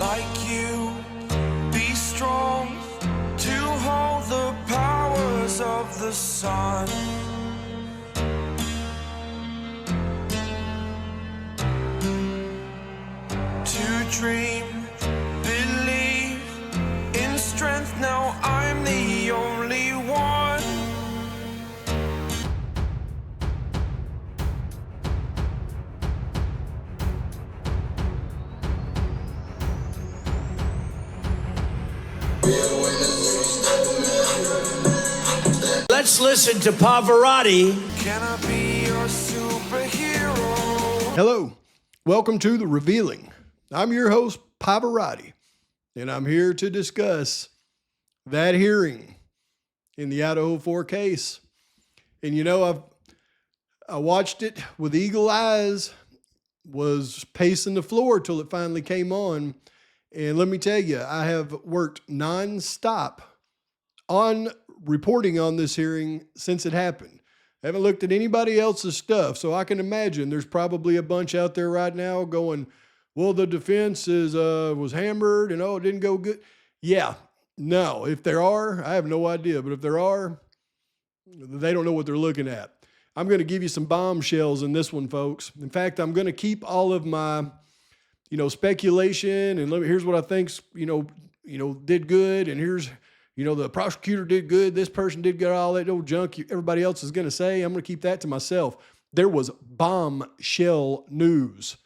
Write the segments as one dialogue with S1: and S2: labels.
S1: like you, be strong to hold the powers of the sun. To dream, believe in strength, now I'm the only one.
S2: Let's listen to Pavarotti.
S1: Can I be your superhero?
S3: Hello, welcome to The Revealing. I'm your host, Pavarotti, and I'm here to discuss that hearing in the Idaho 4 case. And you know, I watched it with eagle eyes, was pacing the floor till it finally came on. And let me tell you, I have worked nonstop on reporting on this hearing since it happened. I haven't looked at anybody else's stuff, so I can imagine there's probably a bunch out there right now going, well, the defense was hammered and, oh, it didn't go good. Yeah, no, if there are, I have no idea. But if there are, they don't know what they're looking at. I'm going to give you some bombshells in this one, folks. In fact, I'm going to keep all of my, speculation and here's what I think's, did good. And here's, the prosecutor did good. This person did good. All that old junk everybody else is going to say. I'm going to keep that to myself. There was bombshell news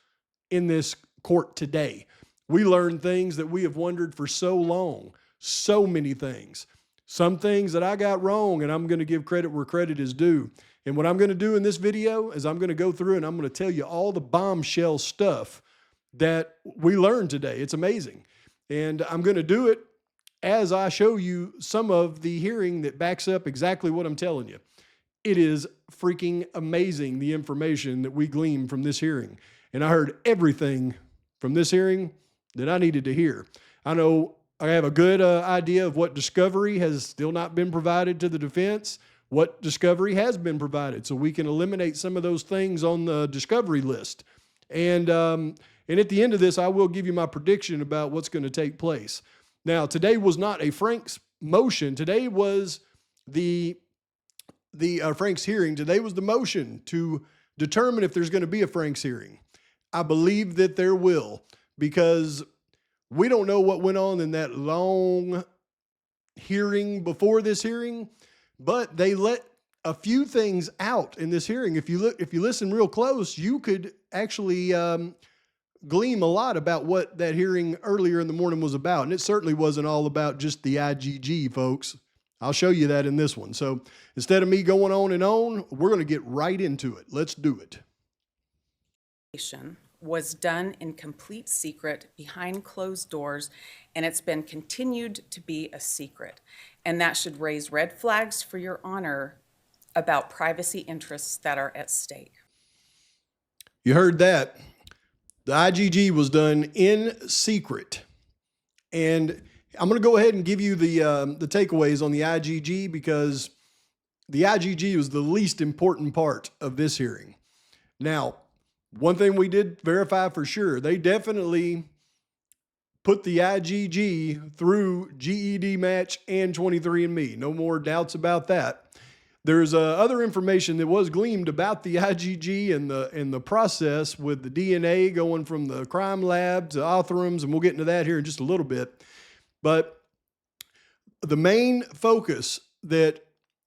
S3: in this court today. We learned things that we have wondered for so long. So many things. Some things that I got wrong, and I'm going to give credit where credit is due. And what I'm going to do in this video is I'm going to go through and I'm going to tell you all the bombshell stuff that we learned today. It's amazing. And I'm going to do it as I show you some of the hearing that backs up exactly what I'm telling you. It is freaking amazing, the information that we gleaned from this hearing. And I heard everything from this hearing that I needed to hear. I know I have a good idea of what discovery has still not been provided to the defense, what discovery has been provided, so we can eliminate some of those things on the discovery list. And at the end of this, I will give you my prediction about what's going to take place. Now, today was not a Frank's motion. Today was the Frank's hearing. Today was the motion to determine if there's going to be a Frank's hearing. I believe that there will, because we don't know what went on in that long hearing before this hearing, but they let a few things out in this hearing. If you listen real close, you could actually glean a lot about what that hearing earlier in the morning was about. And it certainly wasn't all about just the IGG, folks. I'll show you that in this one. So instead of me going on and on, we're going to get right into it. Let's do it.
S4: Was done in complete secret behind closed doors, and it's been continued to be a secret. And that should raise red flags for your honor about privacy interests that are at stake.
S3: You heard that. The IGG was done in secret. And I'm going to go ahead and give you the takeaways on the IGG, because the IGG was the least important part of this hearing. Now, one thing we did verify for sure, they definitely put the IGG through GED match and 23andMe. No more doubts about that. There's other information that was gleaned about the IGG and the process with the DNA going from the crime lab to Othrum's, and we'll get into that here in just a little bit. But the main focus that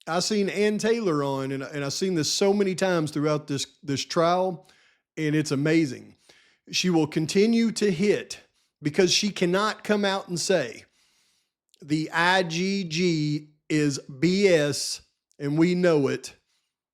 S3: I've seen Ann Taylor on, and I've seen this so many times throughout this trial, and it's amazing. She will continue to hit, because she cannot come out and say the IGG is BS and we know it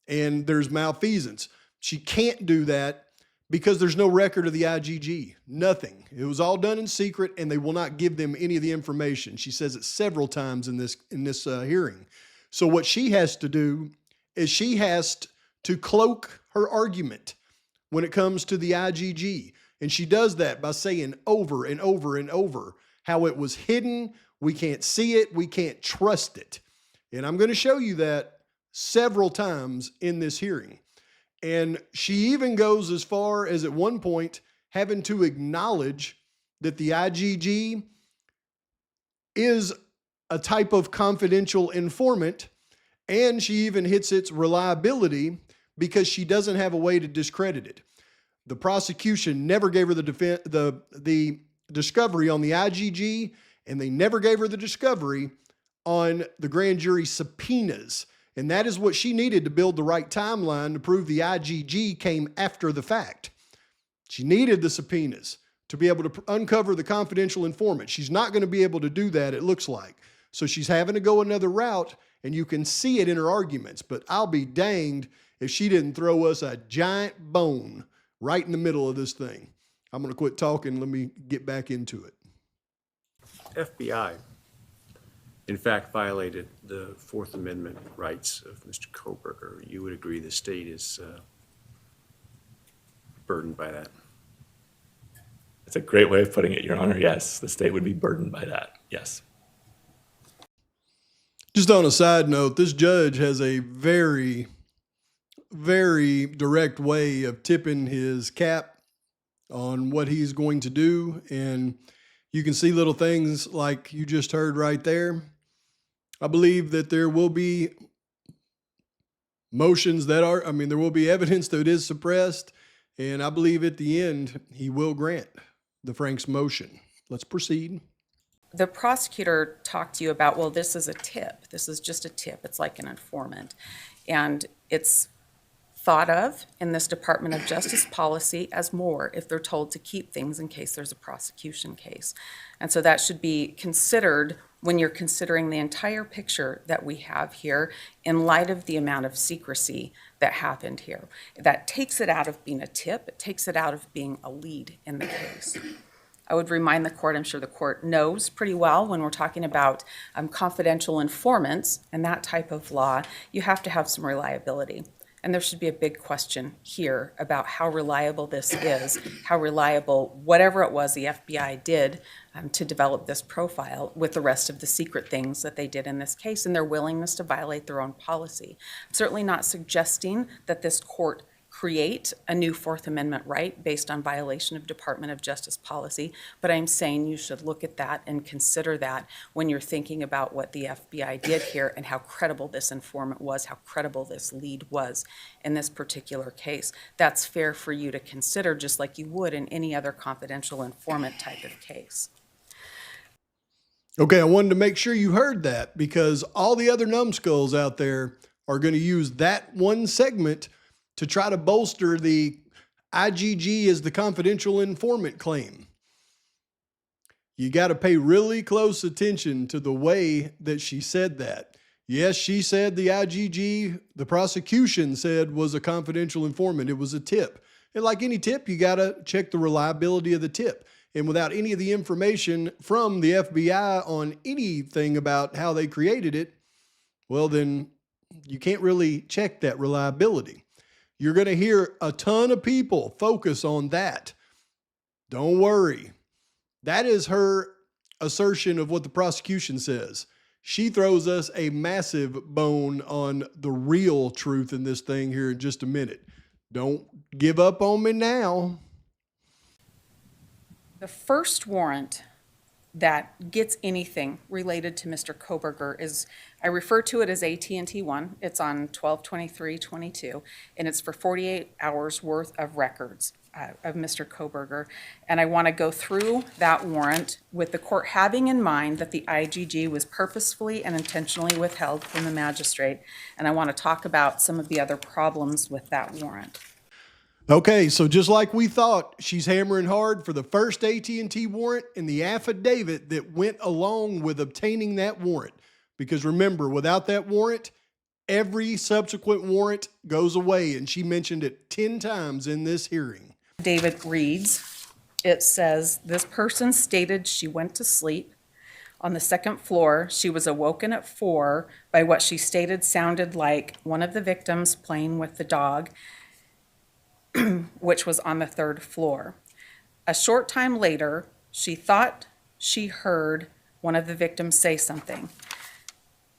S3: and there's malfeasance. She can't do that because there's no record of the IGG, nothing. It was all done in secret, and they will not give them any of the information. She says it several times in this hearing. So what she has to do is she has to cloak her argument when it comes to the IGG. And she does that by saying over and over and over how it was hidden. We can't see it. We can't trust it. And I'm going to show you that several times in this hearing. And she even goes as far as at one point having to acknowledge that the IGG is a type of confidential informant, and she even hits its reliability because she doesn't have a way to discredit it. The prosecution never gave her the discovery on the IGG, and they never gave her the discovery on the grand jury subpoenas. And that is what she needed to build the right timeline to prove the IGG came after the fact. She needed the subpoenas to be able to uncover the confidential informant. She's not going to be able to do that, it looks like. So she's having to go another route, and you can see it in her arguments. But I'll be danged if she didn't throw us a giant bone right in the middle of this thing. I'm going to quit talking. Let me get back into it.
S5: FBI, in fact, violated the Fourth Amendment rights of Mr. Kohberger. You would agree the state is burdened by that?
S6: That's a great way of putting it, Your Honor. Yes, the state would be burdened by that. Yes.
S3: Just on a side note, this judge has a very, very direct way of tipping his cap on what he's going to do. And you can see little things like you just heard right there. I believe that there will be motions that are, there will be evidence that is suppressed. And I believe at the end, he will grant the Frank's motion. Let's proceed.
S4: The prosecutor talked to you about, well, this is a tip. This is just a tip. It's like an informant. And it's thought of in this Department of Justice policy as more if they're told to keep things in case there's a prosecution case. And so that should be considered when you're considering the entire picture that we have here in light of the amount of secrecy that happened here. That takes it out of being a tip. It takes it out of being a lead in the case. I would remind the court, I'm sure the court knows pretty well when we're talking about confidential informants and that type of law, you have to have some reliability. And there should be a big question here about how reliable this is, how reliable whatever it was the FBI did to develop this profile with the rest of the secret things that they did in this case and their willingness to violate their own policy. I'm certainly not suggesting that this court create a new Fourth Amendment right based on violation of Department of Justice policy, but I'm saying you should look at that and consider that when you're thinking about what the FBI did here and how credible this informant was, how credible this lead was in this particular case. That's fair for you to consider just like you would in any other confidential informant type of case.
S3: Okay, I wanted to make sure you heard that because all the other numbskulls out there are going to use that one segment to try to bolster the IGG as the confidential informant claim. You got to pay really close attention to the way that she said that. Yes, she said the IGG, the prosecution said was a confidential informant. It was a tip. And like any tip, you got to check the reliability of the tip. And without any of the information from the FBI on anything about how they created it, well, then you can't really check that reliability. You're going to hear a ton of people focus on that. Don't worry. That is her assertion of what the prosecution says. She throws us a massive bone on the real truth in this thing here in just a minute. Don't give up on me now.
S4: The first warrant that gets anything related to Mr. Kohberger is, I refer to it as AT&T 1. It's on 12/23/22, and it's for 48 hours worth of records of Mr. Kohberger. And I want to go through that warrant with the court having in mind that the IGG was purposefully and intentionally withheld from the magistrate. And I want to talk about some of the other problems with that warrant.
S3: Okay, so just like we thought, she's hammering hard for the first AT&T warrant and the affidavit that went along with obtaining that warrant. Because remember, without that warrant, every subsequent warrant goes away, and she mentioned it 10 times in this hearing.
S4: David reads, it says, this person stated she went to sleep on the second floor. She was awoken at 4 by what she stated sounded like one of the victims playing with the dog, which was on the 3rd floor. A short time later, she thought she heard one of the victims say something.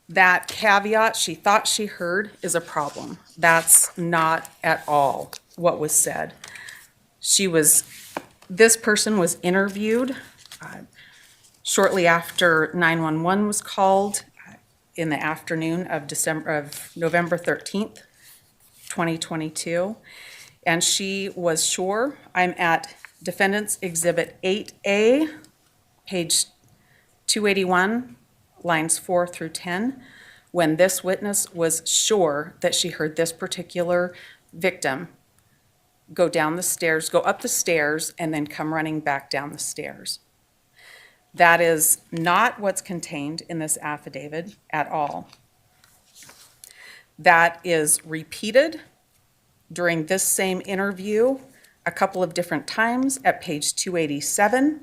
S4: That caveat, she thought she heard, is a problem. That's not at all what was said. She was This person was interviewed shortly after 911 was called in the afternoon of November 13th, 2022. And she was sure, I'm at Defendant's Exhibit 8A, page 281, lines 4 through 10, when this witness was sure that she heard this particular victim go up the stairs, and then come running back down the stairs. That is not what's contained in this affidavit at all. That is repeated during this same interview a couple of different times at page 287.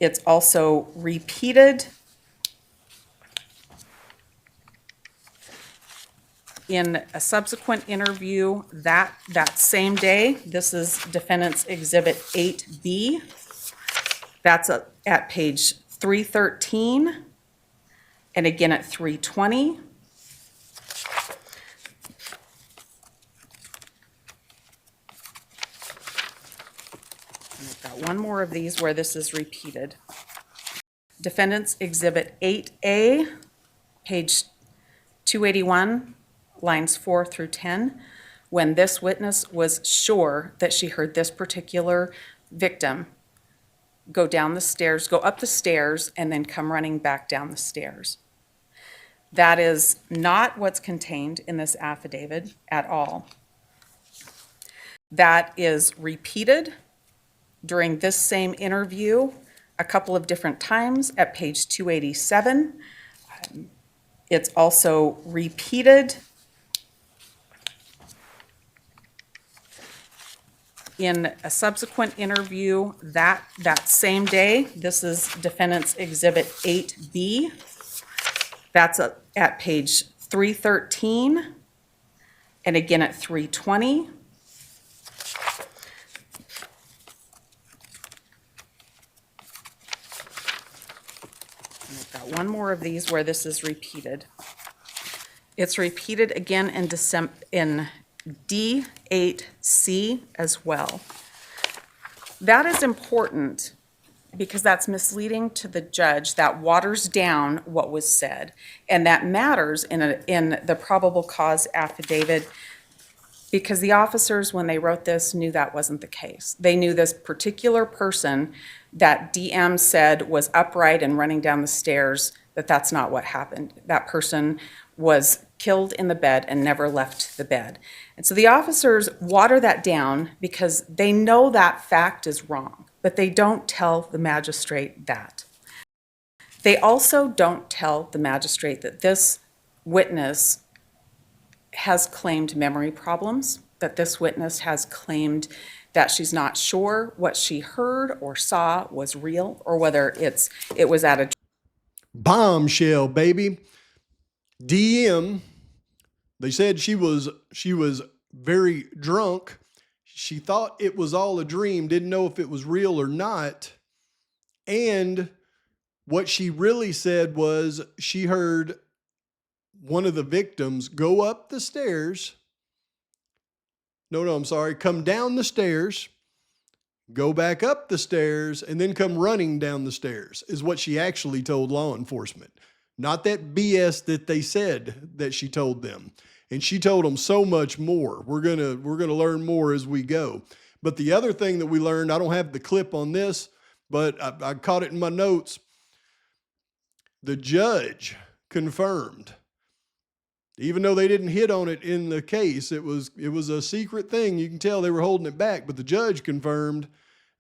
S4: It's also repeated in a subsequent interview that same day. This is Defendant's Exhibit 8B. That's at page 313, and again at 320. And I've got one more of these where this is repeated. Defendant's Exhibit 8A, page 281, lines 4 through 10, when this witness was sure that she heard this particular victim go up the stairs, and then come running back down the stairs. That is not what's contained in this affidavit at all. That is repeated during this same interview a couple of different times at page 287. It's also repeated in a subsequent interview that same day. This is Defendant's Exhibit 8B. That's at page 313, and again at 320. And I've got one more of these where this is repeated. It's repeated again in D8C as well. That is important because that's misleading to the judge. That waters down what was said, and that matters in the probable cause affidavit, because the officers, when they wrote this, knew that wasn't the case. They knew this particular person that DM said was upright and running down the stairs, that's not what happened. That person was killed in the bed and never left the bed. And so the officers water that down because they know that fact is wrong, but they don't tell the magistrate that. They also don't tell the magistrate that this witness has claimed memory problems, that this witness has claimed that she's not sure what she heard or saw was real, or whether it was at a
S3: Bombshell, baby. DM, they said she was very drunk. She thought it was all a dream, didn't know if it was real or not. And what she really said was she heard one of the victims go up the stairs. Come down the stairs, go back up the stairs, and then come running down the stairs, is what she actually told law enforcement. Not that BS that they said that she told them. And she told them so much more. We're gonna learn more as we go. But the other thing that we learned, I don't have the clip on this, but I caught it in my notes. The judge confirmed, even though they didn't hit on it in the case, it was a secret thing. You can tell they were holding it back, but the judge confirmed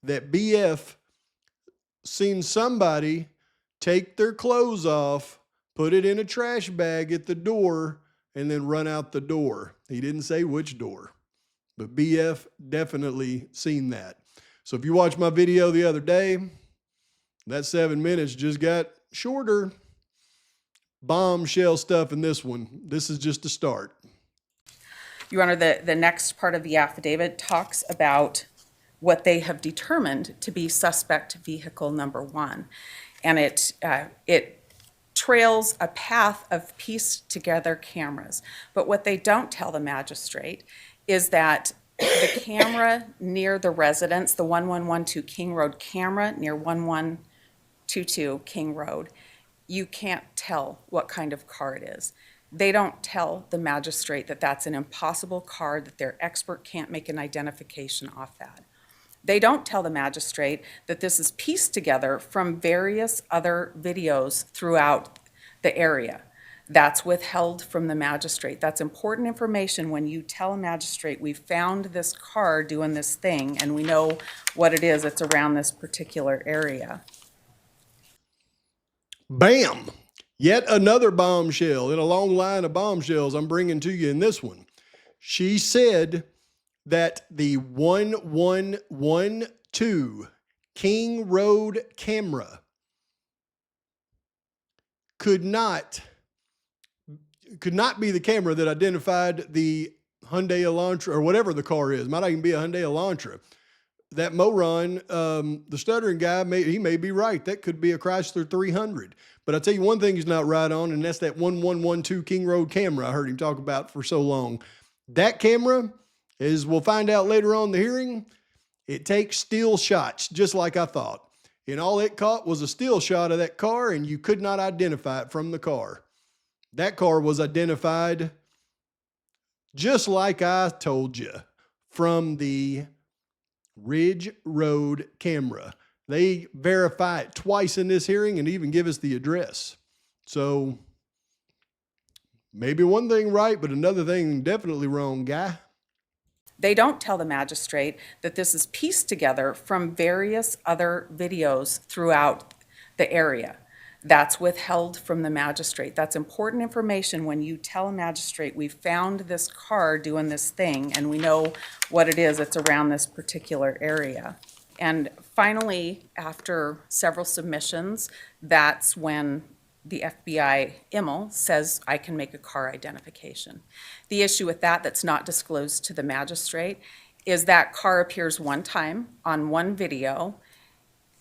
S3: that BF seen somebody take their clothes off, put it in a trash bag at the door, and then run out the door. He didn't say which door, but BF definitely seen that. So if you watched my video the other day, that 7 minutes just got shorter. Bombshell stuff in this one. This is just a start.
S4: Your Honor, the next part of the affidavit talks about what they have determined to be suspect vehicle number 1. And it trails a path of pieced together cameras. But what they don't tell the magistrate is that The camera near the residence, the 1112 King Road camera near 1122 King Road, you can't tell what kind of car it is. They don't tell the magistrate that that's an impossible car, that their expert can't make an identification off that. They don't tell the magistrate that this is pieced together from various other videos throughout the area. That's withheld from the magistrate. That's important information when you tell a magistrate, we found this car doing this thing and we know what it is that's around this particular area.
S3: Bam! Yet another bombshell in a long line of bombshells I'm bringing to you in this one. She said that the 1112 King Road camera could not be the camera that identified the Hyundai Elantra or whatever the car is. Might not even be a Hyundai Elantra. That moron, the stuttering guy, he may be right. That could be a Chrysler 300. But I'll tell you one thing he's not right on, and that's that 1112 King Road camera I heard him talk about for so long. That camera, as we'll find out later on in the hearing, it takes still shots, just like I thought. And all it caught was a still shot of that car, and you could not identify it from the car. That car was identified just like I told you from the Ridge Road camera. They verify it twice in this hearing and even give us the address. So maybe one thing right, but another thing definitely wrong, guy.
S4: They don't tell the magistrate that this is pieced together from various other videos throughout the area. That's withheld from the magistrate. That's important information when you tell a magistrate, we found this car doing this thing and we know what it is that's around this particular area. And finally, after several submissions, that's when the FBI IML says, I can make a car identification. The issue with that that's not disclosed to the magistrate is that car appears one time on one video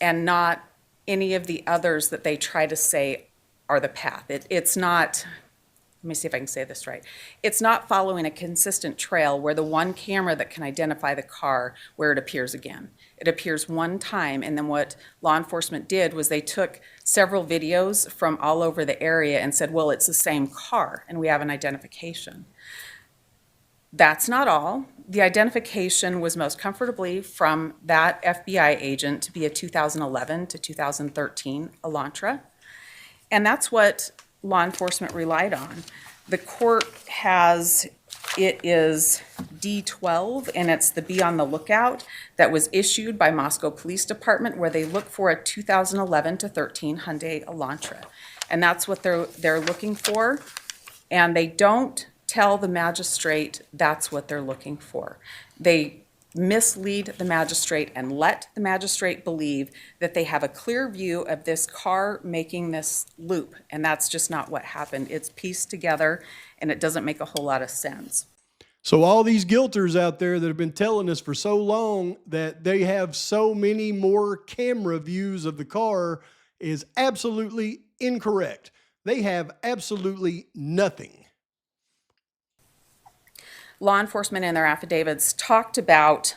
S4: and not any of the others that they try to say are the path. It's not, let me see if I can say this right. It's not following a consistent trail where the one camera that can identify the car where it appears again. It appears one time, and then what law enforcement did was they took several videos from all over the area and said, well, it's the same car, and we have an identification. That's not all. The identification was most comfortably from that FBI agent to be a 2011 to 2013 Elantra. And that's what law enforcement relied on. The court has, it is D12, and it's the Be on the Lookout that was issued by Moscow Police Department, where they look for a 2011 to 13 Hyundai Elantra. And that's what they're looking for. And they don't tell the magistrate that's what they're looking for. They mislead the magistrate and let the magistrate believe that they have a clear view of this car making this loop, and that's just not what happened. It's pieced together, and it doesn't make a whole lot of sense.
S3: So all these guilters out there that have been telling us for so long that they have so many more camera views of the car is absolutely incorrect. They have absolutely nothing.
S4: Law enforcement in their affidavits talked about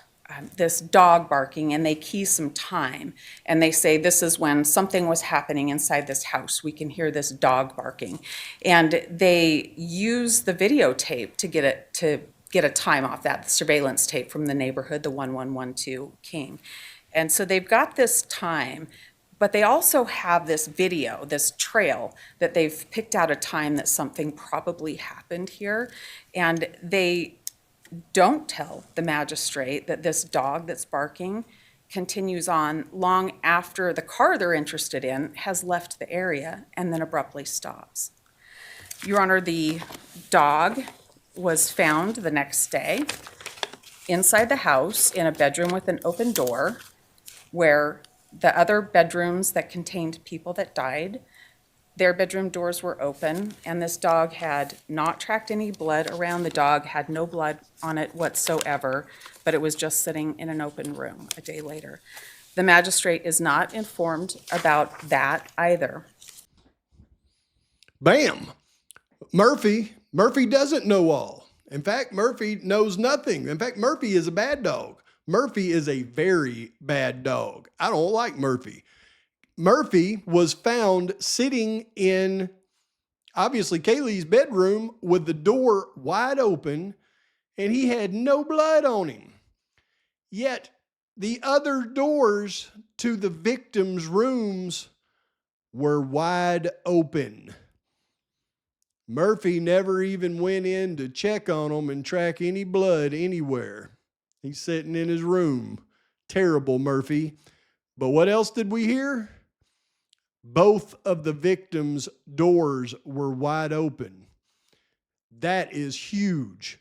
S4: this dog barking, and they key some time. And they say this is when something was happening inside this house. We can hear this dog barking. And they use the videotape to get a time off that, the surveillance tape from the neighborhood, the 1112 King. And so they've got this time, but they also have this video, this trail, that they've picked out a time that something probably happened here. And they don't tell the magistrate that this dog that's barking continues on long after the car they're interested in has left the area and then abruptly stops. Your Honor, the dog was found the next day inside the house in a bedroom with an open door, where the other bedrooms that contained people that died, their bedroom doors were open, and this dog had not tracked any blood around. The dog had no blood on it whatsoever, but it was just sitting in an open room a day later. The magistrate is not informed about that either.
S3: Bam! Murphy doesn't know all. In fact, Murphy knows nothing. In fact, Murphy is a bad dog. Murphy is a very bad dog. I don't like Murphy. Murphy was found sitting in, obviously, Kaylee's bedroom with the door wide open, and he had no blood on him. Yet the other doors to the victims' rooms were wide open. Murphy never even went in to check on them and track any blood anywhere. He's sitting in his room. Terrible, Murphy. But what else did we hear? Both of the victims' doors were wide open. That is huge.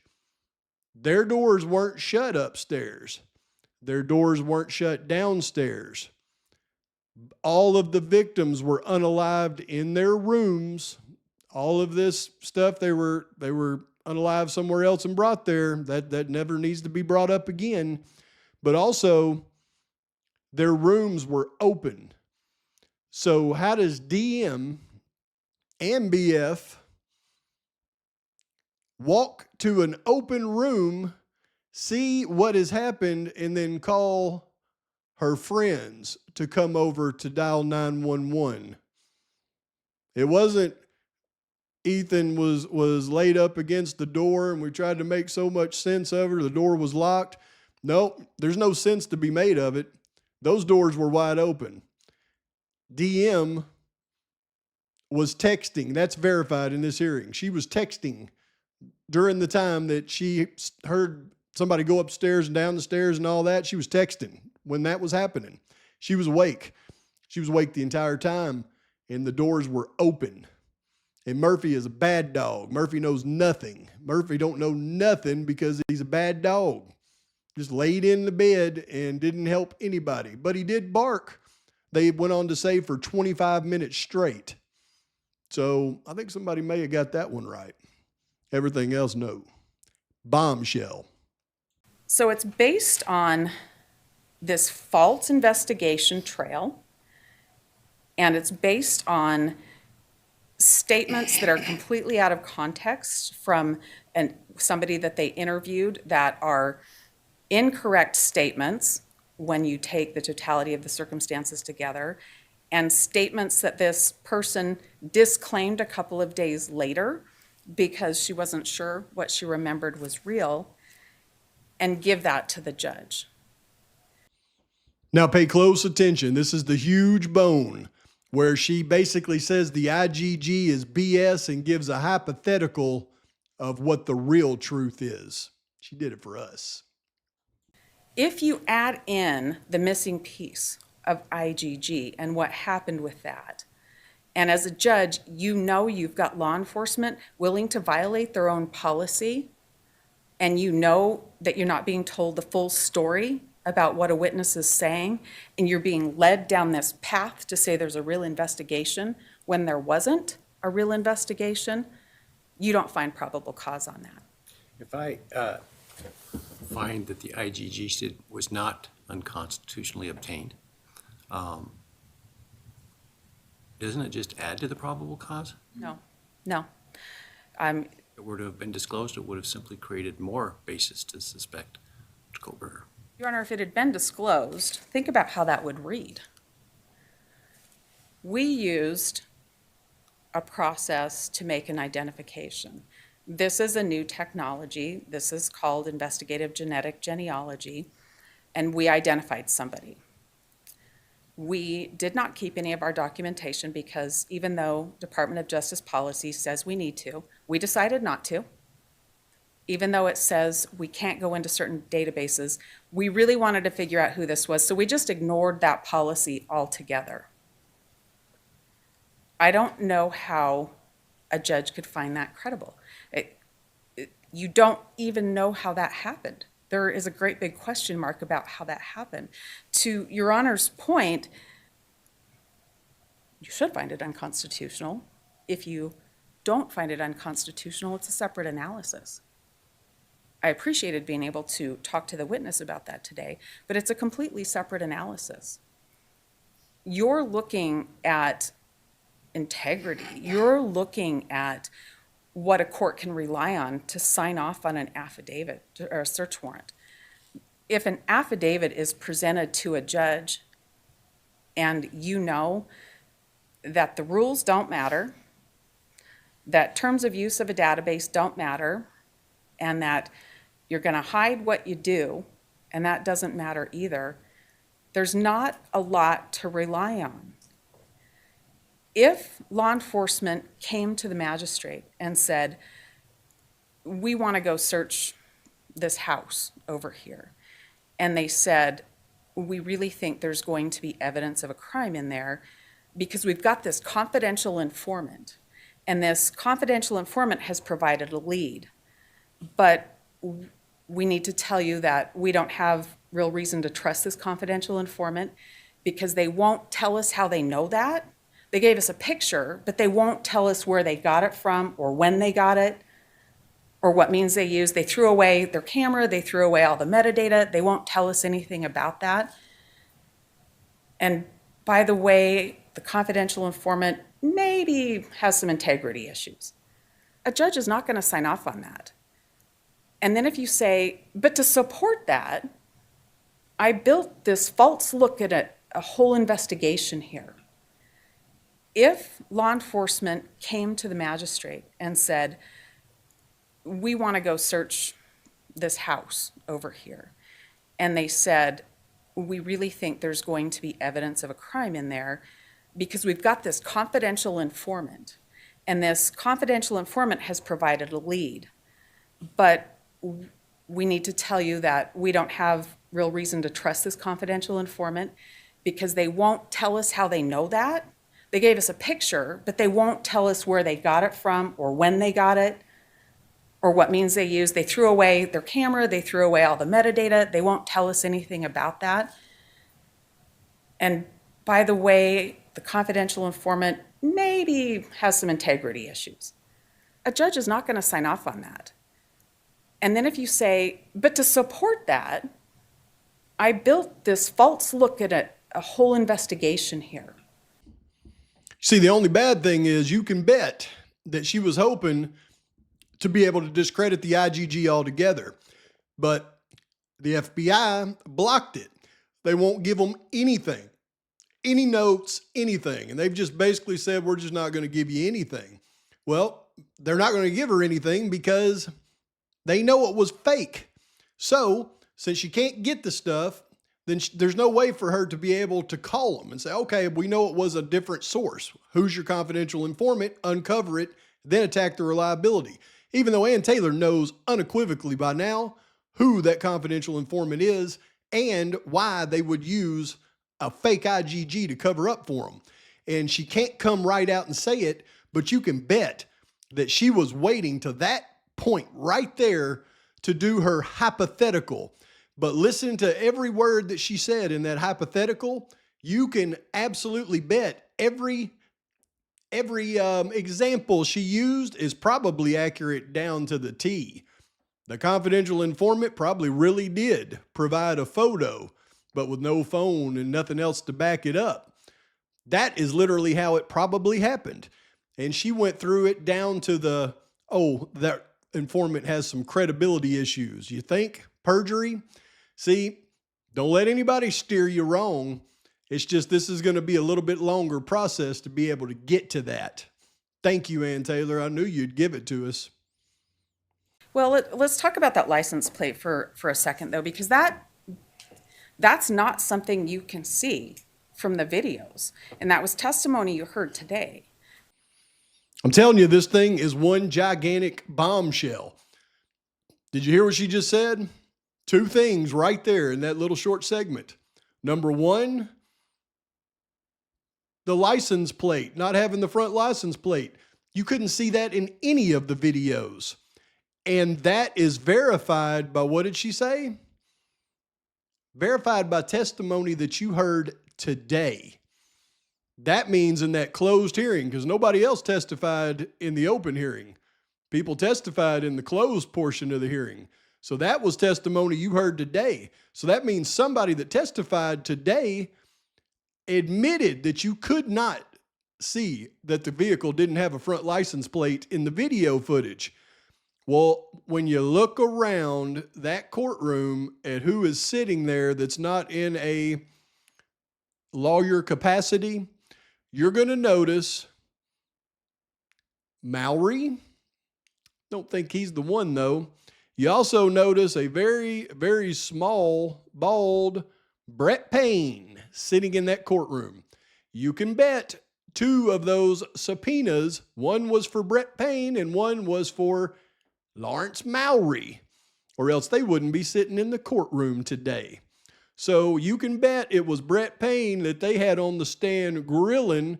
S3: Their doors weren't shut upstairs. Their doors weren't shut downstairs. All of the victims were unalived in their rooms. All of this stuff, they were unalived somewhere else and brought there. That never needs to be brought up again. But also, their rooms were open. So how does DM and BF walk to an open room, see what has happened, and then call her friends to come over to dial 911? It wasn't Ethan was laid up against the door and we tried to make so much sense of her. The door was locked. Nope, there's no sense to be made of it. Those doors were wide open. DM was texting. That's verified in this hearing. She was texting during the time that she heard somebody go upstairs and down the stairs and all that. She was texting when that was happening. She was awake. She was awake the entire time, and the doors were open. And Murphy is a bad dog. Murphy knows nothing. Murphy don't know nothing because he's a bad dog. Just laid in the bed and didn't help anybody. But he did bark. They went on to say for 25 minutes straight. So I think somebody may have got that one right. Everything else, no. Bombshell.
S4: So it's based on this false investigation trail, and it's based on statements that are completely out of context from somebody that they interviewed that are incorrect statements when you take the totality of the circumstances together, and statements that this person disclaimed a couple of days later because she wasn't sure what she remembered was real, and give that to the judge.
S3: Now pay close attention. This is the huge bone where she basically says the IGG is BS and gives a hypothetical of what the real truth is. She did it for us.
S4: If you add in the missing piece of IGG and what happened with that, and as a judge, you know you've got law enforcement willing to violate their own policy, and you know that you're not being told the full story about what a witness is saying, and you're being led down this path to say there's a real investigation when there wasn't a real investigation, you don't find probable cause on that.
S5: If I find that the IGG was not unconstitutionally obtained, doesn't it just add to the probable cause?
S4: No.
S5: If it were to have been disclosed, it would have simply created more basis to suspect Kohberger.
S4: Your Honor, if it had been disclosed, think about how that would read. We used a process to make an identification. This is a new technology. This is called investigative genetic genealogy, and we identified somebody. We did not keep any of our documentation because even though Department of Justice policy says we need to, we decided not to. Even though it says we can't go into certain databases, we really wanted to figure out who this was, so we just ignored that policy altogether. I don't know how a judge could find that credible. You don't even know how that happened. There is a great big question mark about how that happened. To Your Honor's point, you should find it unconstitutional. If you don't find it unconstitutional, it's a separate analysis. I appreciated being able to talk to the witness about that today, but it's a completely separate analysis. You're looking at integrity. You're looking at what a court can rely on to sign off on an affidavit or a search warrant. If an affidavit is presented to a judge and you know that the rules don't matter, that terms of use of a database don't matter, and that you're going to hide what you do, and that doesn't matter either, there's not a lot to rely on. If law enforcement came to the magistrate and said, we want to go search this house over here, and they said, we really think there's going to be evidence of a crime in there because we've got this confidential informant, and this confidential informant has provided a lead, but we need to tell you that we don't have real reason to trust this confidential informant because they won't tell us how they know that. They gave us a picture, but they won't tell us where they got it from or when they got it or what means they used. They threw away their camera, they threw away all the metadata. They won't tell us anything about that. And by the way, the confidential informant maybe has some integrity issues. A judge is not going to sign off on that. And then if you say, but to support that, I built this false look at a whole investigation here. If law enforcement came to the magistrate and said, we want to go search this house over here, and they said, we really think there's going to be evidence of a crime in there because we've got this confidential informant, and this confidential informant has provided a lead, but we need to tell you that we don't have real reason to trust this confidential informant because they won't tell us how they know that. They gave us a picture, but they won't tell us where they got it from or when they got it or what means they used. They threw away their camera, they threw away all the metadata. They won't tell us anything about that. And by the way, the confidential informant maybe has some integrity issues. A judge is not going to sign off on that. And then if you say, but to support that, I built this false look at a whole investigation here.
S3: See, the only bad thing is you can bet that she was hoping to be able to discredit the IGG altogether, but the FBI blocked it. They won't give them anything, any notes, anything. And they've just basically said, we're just not going to give you anything. Well, they're not going to give her anything because they know it was fake. So since she can't get the stuff, then there's no way for her to be able to call them and say, okay, we know it was a different source. Who's your confidential informant? Uncover it, then attack the reliability. Even though Ann Taylor knows unequivocally by now who that confidential informant is and why they would use a fake IGG to cover up for them. And she can't come right out and say it, but you can bet that she was waiting to that point right there to do her hypothetical. But listen to every word that she said in that hypothetical. You can absolutely bet every example she used is probably accurate down to the T. The confidential informant probably really did provide a photo, but with no phone and nothing else to back it up. That is literally how it probably happened. And she went through it down to the, oh, that informant has some credibility issues. You think perjury? See, don't let anybody steer you wrong. It's just this is going to be a little bit longer process to be able to get to that. Thank you, Ann Taylor. I knew you'd give it to us.
S4: Well, let's talk about that license plate for a second, though, because that's not something you can see from the videos. And that was testimony you heard today.
S3: I'm telling you, this thing is one gigantic bombshell. Did you hear what she just said? Two things right there in that little short segment. Number one, the license plate, not having the front license plate. You couldn't see that in any of the videos. And that is verified by, what did she say? Verified by testimony that you heard today. That means in that closed hearing, because nobody else testified in the open hearing. People testified in the closed portion of the hearing. So that was testimony you heard today. So that means somebody that testified today admitted that you could not see that the vehicle didn't have a front license plate in the video footage. Well, when you look around that courtroom at who is sitting there that's not in a lawyer capacity, you're going to notice Mowry. Don't think he's the one, though. You also notice a very, very small, bald Brett Payne sitting in that courtroom. You can bet 2 of those subpoenas, one was for Brett Payne and one was for Lawrence Mowry, or else they wouldn't be sitting in the courtroom today. So you can bet it was Brett Payne that they had on the stand grilling.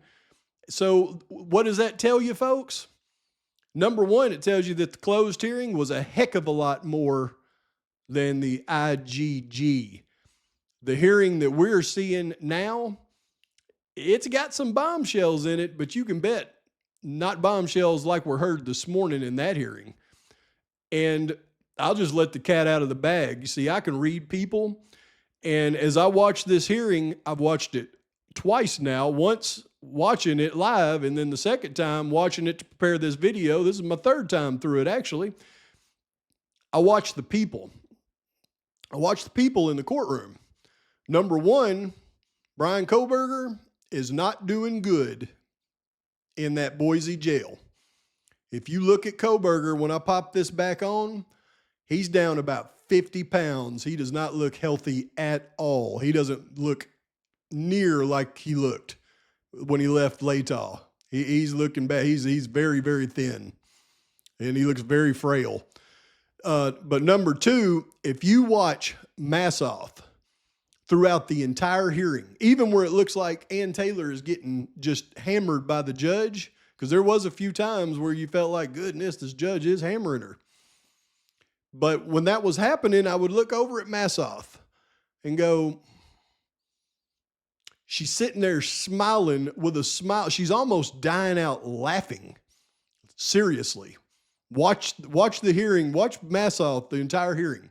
S3: So what does that tell you, folks? Number one, it tells you that the closed hearing was a heck of a lot more than the IGG. The hearing that we're seeing now, it's got some bombshells in it, but you can bet not bombshells like were heard this morning in that hearing. And I'll just let the cat out of the bag. You see, I can read people. And as I watched this hearing, I've watched it twice now, once watching it live, and then the second time watching it to prepare this video. This is my 3rd time through it, actually. I watched the people. I watched the people in the courtroom. Number one, Bryan Kohberger is not doing good in that Boise jail. If you look at Kohberger, when I pop this back on, he's down about 50 pounds. He does not look healthy at all. He doesn't look near like he looked when he left Latah. He's looking bad. He's very, very thin, and he looks very frail. But number two, if you watch Massoff throughout the entire hearing, even where it looks like Ann Taylor is getting just hammered by the judge, because there was a few times where you felt like, goodness, this judge is hammering her. But when that was happening, I would look over at Massoff and go, she's sitting there smiling with a smile. She's almost dying out laughing. Seriously. Watch the hearing. Watch Massoff the entire hearing.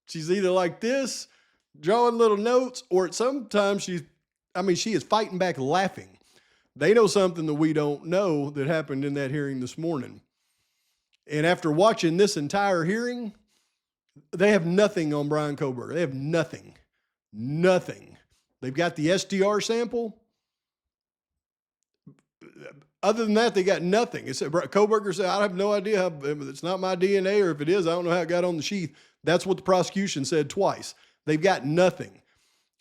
S3: She's either like this, drawing little notes, or sometimes she is fighting back laughing. They know something that we don't know that happened in that hearing this morning. And after watching this entire hearing, they have nothing on Bryan Kohberger. They have nothing. Nothing. They've got the STR sample. Other than that, they got nothing. It's Kohberger said, I have no idea how, it's not my DNA, or if it is, I don't know how it got on the sheath. That's what the prosecution said twice. They've got nothing.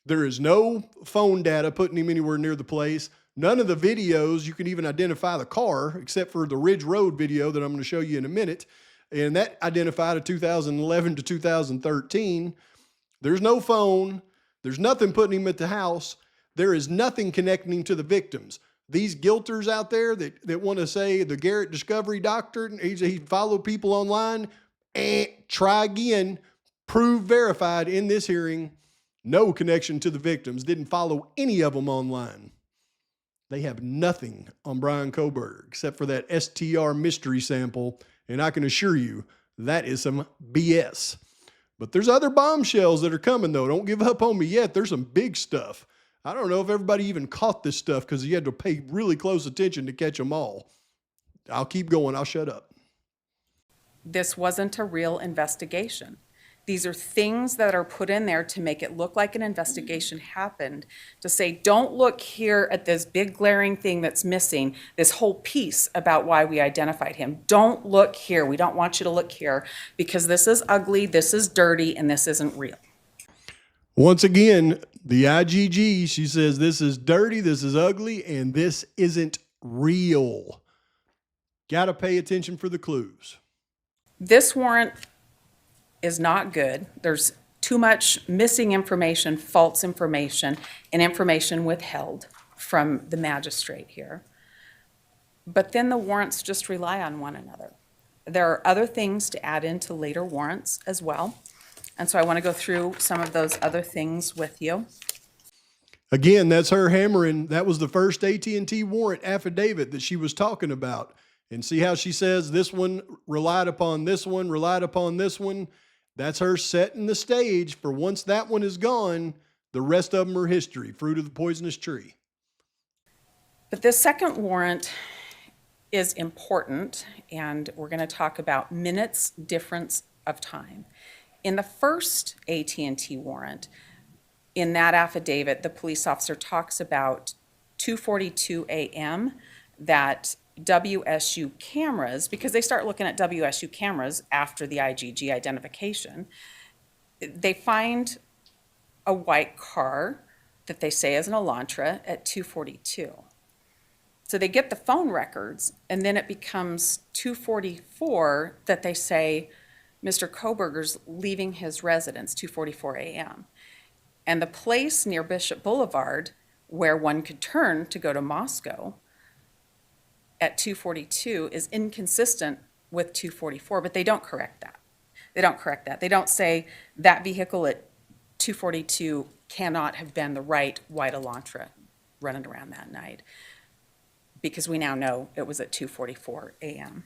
S3: There is no phone data putting him anywhere near the place. None of the videos, you can even identify the car, except for the Ridge Road video that I'm going to show you in a minute. And that identified a 2011 to 2013. There's no phone. There's nothing putting him at the house. There is nothing connecting him to the victims. These guilters out there that want to say the Garrett Discovery Doctrine, he followed people online, try again, prove verified in this hearing, no connection to the victims, didn't follow any of them online. They have nothing on Bryan Kohberger except for that STR mystery sample, and I can assure you that is some BS. But there's other bombshells that are coming, though. Don't give up on me yet. There's some big stuff. I don't know if everybody even caught this stuff because you had to pay really close attention to catch them all. I'll keep going. I'll shut up.
S4: This wasn't a real investigation. These are things that are put in there to make it look like an investigation happened, to say, don't look here at this big glaring thing that's missing, this whole piece about why we identified him. Don't look here. We don't want you to look here because this is ugly, this is dirty, and this isn't real.
S3: Once again, the IGG, she says this is dirty, this is ugly, and this isn't real. Got to pay attention for the clues.
S4: This warrant is not good. There's too much missing information, false information, and information withheld from the magistrate here. But then the warrants just rely on one another. There are other things to add into later warrants as well. And so I want to go through some of those other things with you.
S3: Again, that's her hammering. That was the first AT&T warrant affidavit that she was talking about. And see how she says this one relied upon this one, relied upon this one. That's her setting the stage for once that one is gone, the rest of them are history, fruit of the poisonous tree.
S4: But this second warrant is important, and we're going to talk about minutes difference of time. In the first AT&T warrant, in that affidavit, the police officer talks about 2:42 a.m. that WSU cameras, because they start looking at WSU cameras after the IGG identification, they find a white car that they say is an Elantra at 2:42. So they get the phone records, and then it becomes 2:44 that they say Mr. Kohberger's leaving his residence, 2:44 a.m. And the place near Bishop Boulevard where one could turn to go to Moscow at 2:42 is inconsistent with 2:44, but they don't correct that. They don't say that vehicle at 2:42 cannot have been the right white Elantra running around that night, because we now know it was at 2:44 a.m.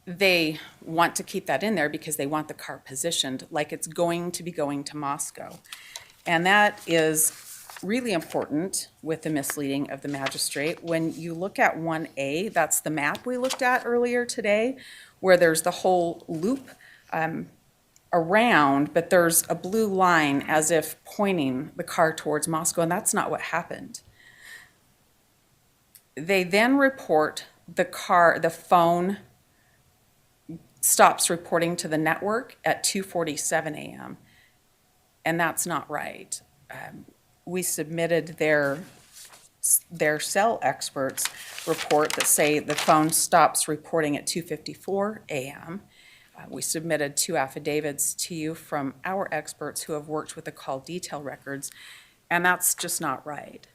S4: They want to keep that in there because they want the car positioned like it's going to be going to Moscow. And that is really important with the misleading of the magistrate. When you look at 1A, that's the map we looked at earlier today, where there's the whole loop around, but there's a blue line as if pointing the car towards Moscow, and that's not what happened. They then report the phone stops reporting to the network at 2:47 a.m., and that's not right. We submitted their cell experts report that say the phone stops reporting at 2:54 a.m. We submitted 2 affidavits to you from our experts who have worked with the call detail records, and that's just not right.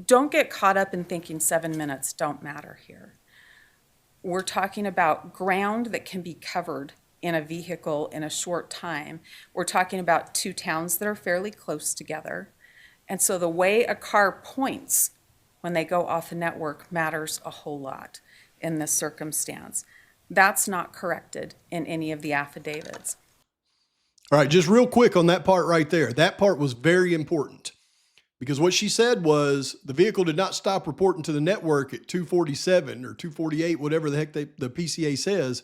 S4: Don't get caught up in thinking 7 minutes don't matter here. We're talking about ground that can be covered in a vehicle in a short time. We're talking about 2 towns that are fairly close together. And so the way a car points when they go off the network matters a whole lot in this circumstance. That's not corrected in any of the affidavits.
S3: All right, just real quick on that part right there. That part was very important, because what she said was the vehicle did not stop reporting to the network at 2:47 or 2:48, whatever the heck the PCA says.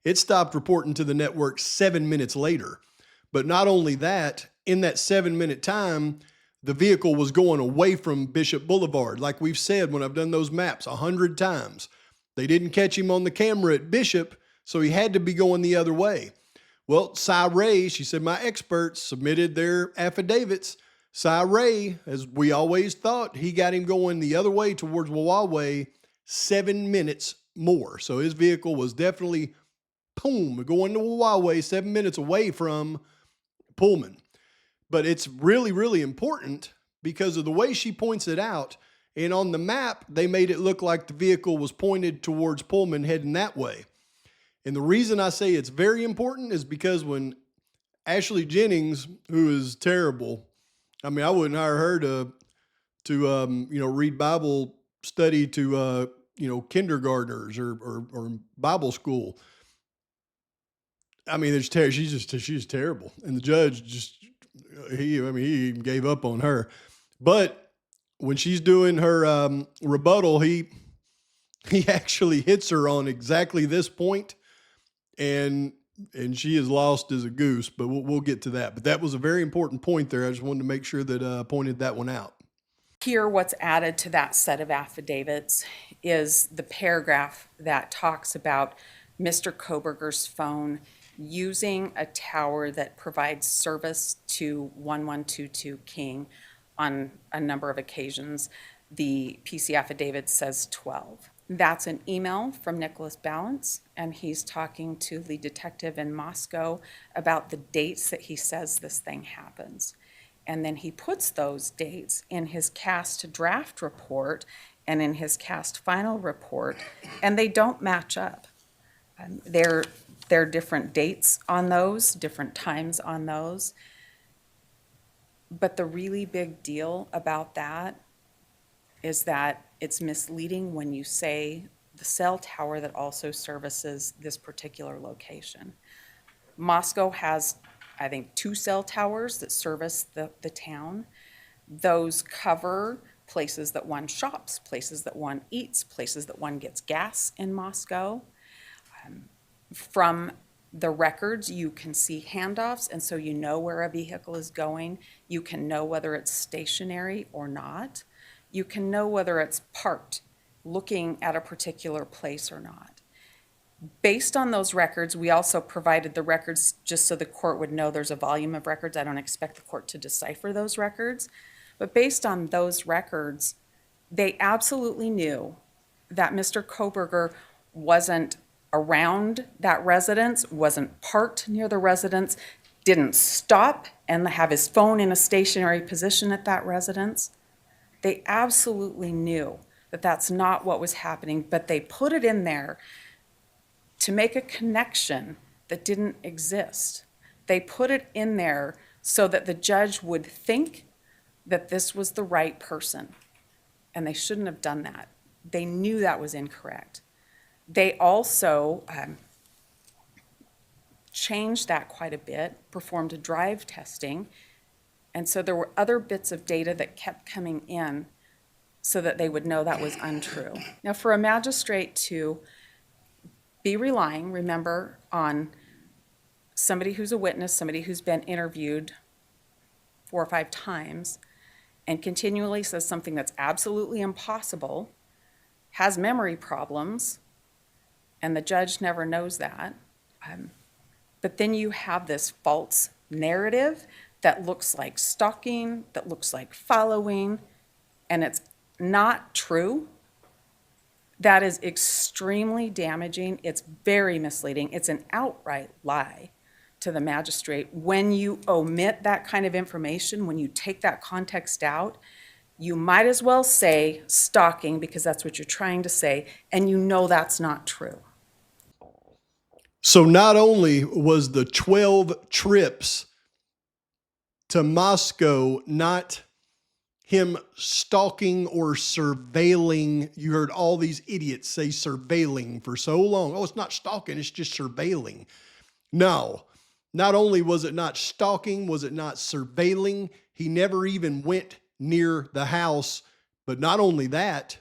S3: It stopped reporting to the network 7 minutes later. But not only that, in that 7-minute time, the vehicle was going away from Bishop Boulevard. Like we've said when I've done those maps 100 times. They didn't catch him on the camera at Bishop, so he had to be going the other way. Well, Cy Ray, she said, my experts submitted their affidavits. Cy Ray, as we always thought, he got him going the other way towards Wawa 7 minutes more. So his vehicle was definitely, boom, going to Wawa 7 minutes away from Pullman. But it's really, really important because of the way she points it out. And on the map, they made it look like the vehicle was pointed towards Pullman heading that way. And the reason I say it's very important is because when Ashley Jennings, who is terrible, I mean, I wouldn't hire her to read Bible study to, kindergartners or Bible school. I mean, she's terrible. And the judge he even gave up on her. But when she's doing her rebuttal, he actually hits her on exactly this point, and she is lost as a goose, but we'll get to that. But that was a very important point there. I just wanted to make sure that I pointed that one out.
S4: Here, what's added to that set of affidavits is the paragraph that talks about Mr. Kohberger's phone using a tower that provides service to 1122 King on a number of occasions. The PC affidavit says 12. That's an email from Nicholas Balance, and he's talking to the detective in Moscow about the dates that he says this thing happens. And then he puts those dates in his cast draft report and in his cast final report, and they don't match up. There are different dates on those, different times on those. But the really big deal about that is that it's misleading when you say the cell tower that also services this particular location. Moscow has, I think, 2 cell towers that service the town. Those cover places that one shops, places that one eats, places that one gets gas in Moscow. From the records, you can see handoffs, and so you know where a vehicle is going. You can know whether it's stationary or not. You can know whether it's parked, looking at a particular place or not. Based on those records, we also provided the records just so the court would know there's a volume of records. I don't expect the court to decipher those records. But based on those records, they absolutely knew that Mr. Kohberger wasn't around that residence, wasn't parked near the residence, didn't stop and have his phone in a stationary position at that residence. They absolutely knew that that's not what was happening, but they put it in there to make a connection that didn't exist. They put it in there so that the judge would think that this was the right person, and they shouldn't have done that. They knew that was incorrect. They also changed that quite a bit, performed a drive testing, and so there were other bits of data that kept coming in so that they would know that was untrue. Now, for a magistrate to be relying, remember, on somebody who's a witness, somebody who's been interviewed 4 or 5 times, and continually says something that's absolutely impossible, has memory problems, and the judge never knows that. But then you have this false narrative that looks like stalking, that looks like following, and it's not true. That is extremely damaging. It's very misleading. It's an outright lie to the magistrate. When you omit that kind of information, when you take that context out, you might as well say stalking, because that's what you're trying to say, and you know that's not true.
S3: So not only was the 12 trips to Moscow not him stalking or surveilling. You heard all these idiots say surveilling for so long. Oh, it's not stalking, it's just surveilling. No, not only was it not stalking, was it not surveilling, he never even went near the house. But not only that,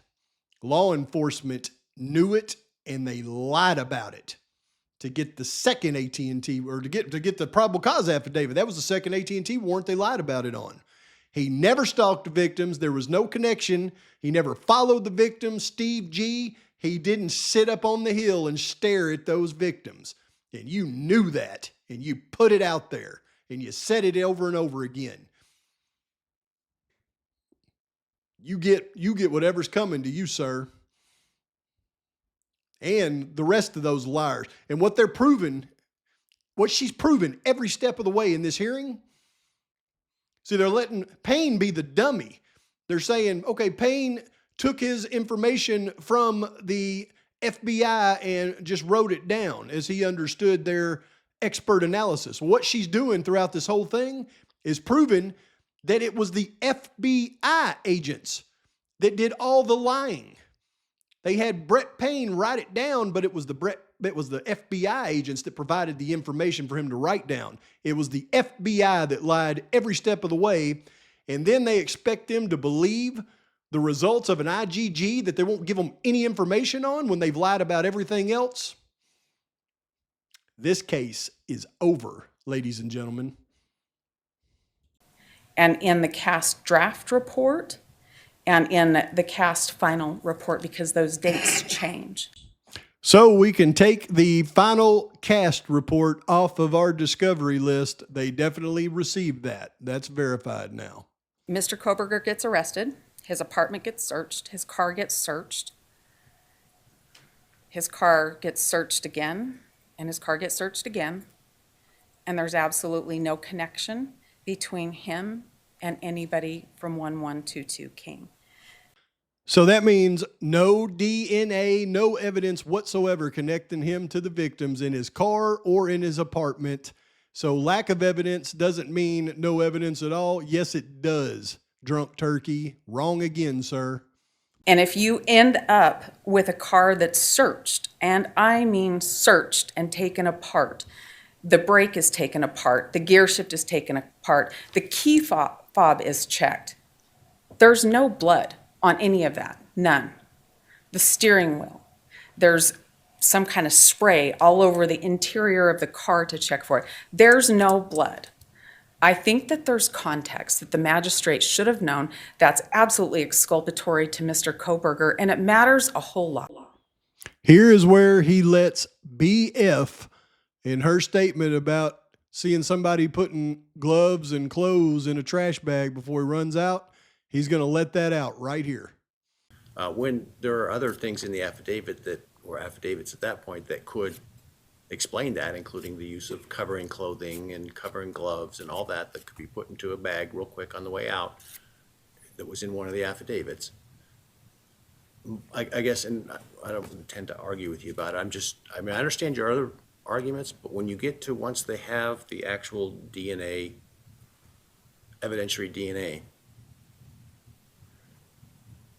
S3: law enforcement knew it and they lied about it to get the second AT&T, or to get the probable cause affidavit. That was the second AT&T warrant they lied about it on. He never stalked the victims. There was no connection. He never followed the victims. Steve G, he didn't sit up on the hill and stare at those victims. And you knew that, and you put it out there, and you said it over and over again. You get whatever's coming to you, sir. And the rest of those liars. And what they're proving, what she's proven every step of the way in this hearing. See, they're letting Payne be the dummy. They're saying, okay, Payne took his information from the FBI and just wrote it down as he understood their expert analysis. What she's doing throughout this whole thing is proving that it was the FBI agents that did all the lying. They had Brett Payne write it down, but it was the FBI agents that provided the information for him to write down. It was the FBI that lied every step of the way, and then they expect them to believe the results of an IGG that they won't give them any information on when they've lied about everything else. This case is over, ladies and gentlemen.
S4: And in the cast draft report, and in the cast final report, because those dates change.
S3: So we can take the final cast report off of our discovery list. They definitely received that. That's verified now.
S4: Mr. Kohberger gets arrested. His apartment gets searched. His car gets searched. His car gets searched again, and his car gets searched again. And there's absolutely no connection between him and anybody from 1122 King.
S3: So that means no DNA, no evidence whatsoever connecting him to the victims in his car or in his apartment. So lack of evidence doesn't mean no evidence at all. Yes, it does. Drunk turkey. Wrong again, sir.
S4: And if you end up with a car that's searched, and I mean searched and taken apart, the brake is taken apart, the gear shift is taken apart, the key fob is checked, There's no blood on any of that, none. The steering wheel, there's some kind of spray all over the interior of the car to check for it. There's no blood. I think that there's context that the magistrate should have known that's absolutely exculpatory to Mr. Kohberger, and it matters a whole lot.
S3: Here is where he lets BF in her statement about seeing somebody putting gloves and clothes in a trash bag before he runs out. He's going to let that out right here.
S5: When there are other things in the affidavit or affidavits at that point that could explain that, including the use of covering clothing and covering gloves and all that could be put into a bag real quick on the way out, that was in one of the affidavits. I guess, and I don't intend to argue with you about it. I understand your other arguments, but when you get to once they have the actual DNA, evidentiary DNA,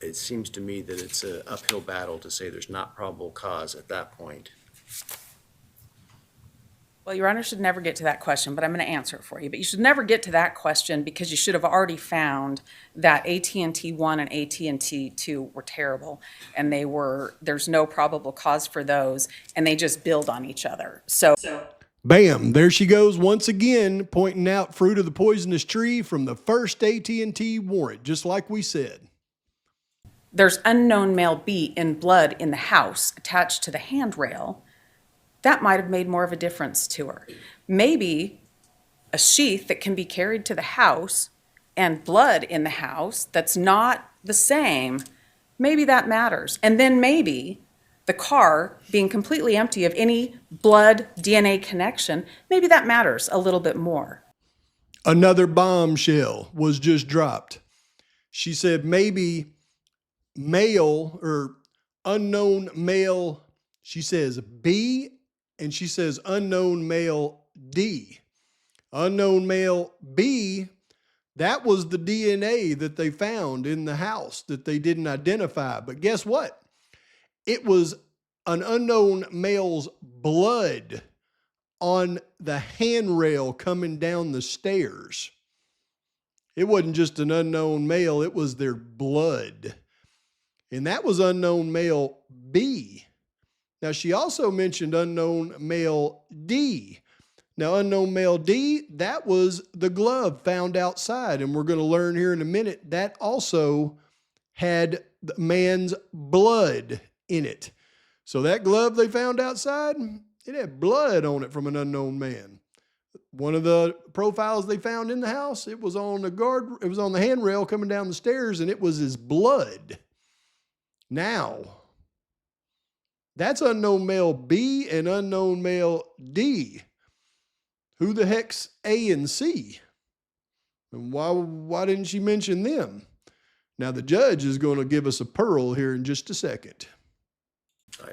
S5: it seems to me that it's an uphill battle to say there's not probable cause at that point.
S4: Well, Your Honor should never get to that question, but I'm going to answer it for you. But you should never get to that question because you should have already found that AT&T 1 and AT&T 2 were terrible, and there's no probable cause for those, and they just build on each other. So
S3: Bam, there she goes once again, pointing out fruit of the poisonous tree from the first AT&T warrant, just like we said.
S4: there's unknown male B in blood in the house attached to the handrail. That might have made more of a difference to her. Maybe a sheath that can be carried to the house and blood in the house that's not the same, maybe that matters. And then maybe the car being completely empty of any blood DNA connection, maybe that matters a little bit more.
S3: Another bombshell was just dropped. She said maybe male or unknown male, she says B, and she says unknown male D. Unknown male B, that was the DNA that they found in the house that they didn't identify. But guess what? It was an unknown male's blood on the handrail coming down the stairs. It wasn't just an unknown male, it was their blood. And that was unknown male B. Now, she also mentioned unknown male D. Now, unknown male D, that was the glove found outside. And we're going to learn here in a minute, that also had the man's blood in it. So that glove they found outside, it had blood on it from an unknown man. One of the profiles they found in the house, it was on the handrail coming down the stairs, and it was his blood. Now, that's unknown male B and unknown male D. Who the heck's A and C? And why didn't she mention them? Now, the judge is going to give us a pearl here in just a second.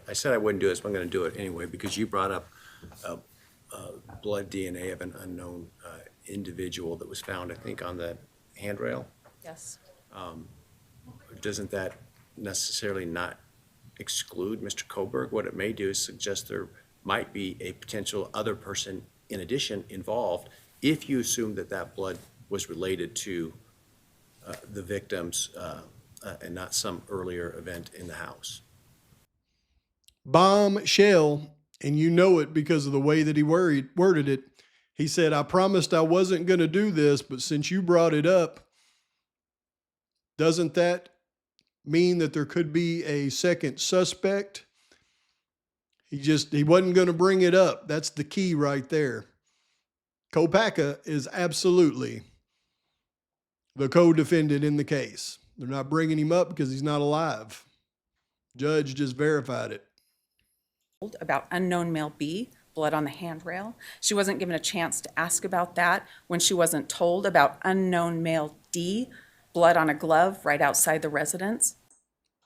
S5: I said I wouldn't do this, but I'm going to do it anyway because you brought up blood DNA of an unknown individual that was found, I think, on the handrail.
S4: Yes.
S5: Doesn't that necessarily not exclude Mr. Kohberger? What it may do is suggest there might be a potential other person in addition involved if you assume that that blood was related to the victims and not some earlier event in the house.
S3: Bombshell, and you know it because of the way that he worded it. He said, I promised I wasn't going to do this, but since you brought it up, doesn't that mean that there could be a second suspect? He wasn't going to bring it up. That's the key right there. Kohbeger is absolutely the co-defendant in the case. They're not bringing him up because he's not alive. Judge just verified it.
S4: About unknown male B, blood on the handrail. She wasn't given a chance to ask about that when she wasn't told about unknown male D, blood on a glove right outside the residence.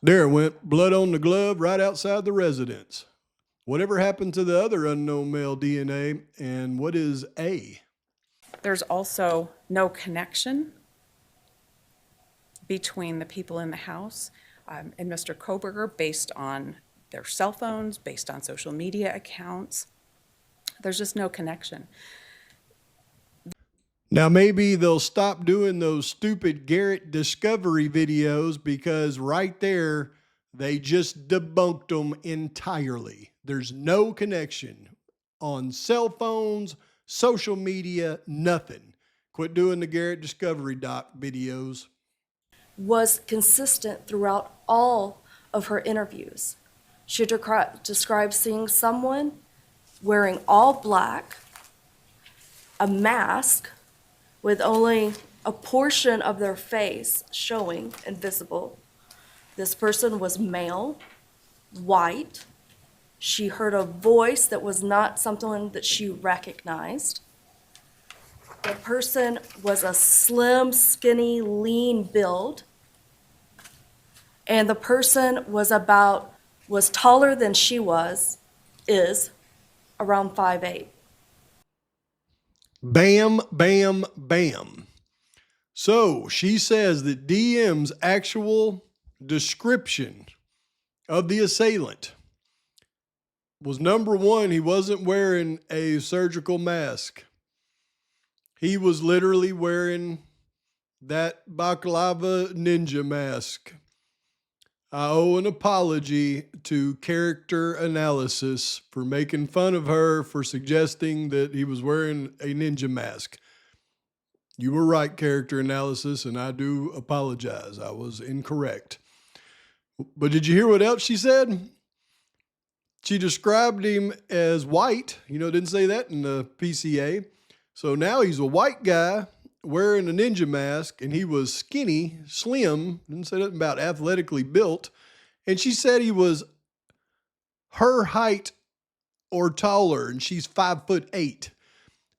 S3: There it went, blood on the glove right outside the residence. Whatever happened to the other unknown male DNA, and what is A?
S4: There's also no connection between the people in the house and Mr. Kohberger based on their cell phones, based on social media accounts. There's just no connection.
S3: Now, maybe they'll stop doing those stupid Garrett Discovery videos because right there, they just debunked them entirely. There's no connection on cell phones, social media, nothing. Quit doing the Garrett Discovery doc videos.
S7: Was consistent throughout all of her interviews. She described seeing someone wearing all black, a mask with only a portion of their face showing and visible. This person was male, white. She heard a voice that was not something that she recognized. The person was a slim, skinny, lean build. And the person was taller than she is around 5'8".
S3: Bam, bam, bam. So she says that DM's actual description of the assailant was, number one, he wasn't wearing a surgical mask. He was literally wearing that baklava ninja mask. I owe an apology to Character Analysis for making fun of her for suggesting that he was wearing a ninja mask. You were right, Character Analysis, and I do apologize. I was incorrect. But did you hear what else she said? She described him as white. Didn't say that in the PCA. So now he's a white guy wearing a ninja mask, and he was skinny, slim, didn't say nothing about athletically built. And she said he was her height or taller, and she's 5'8".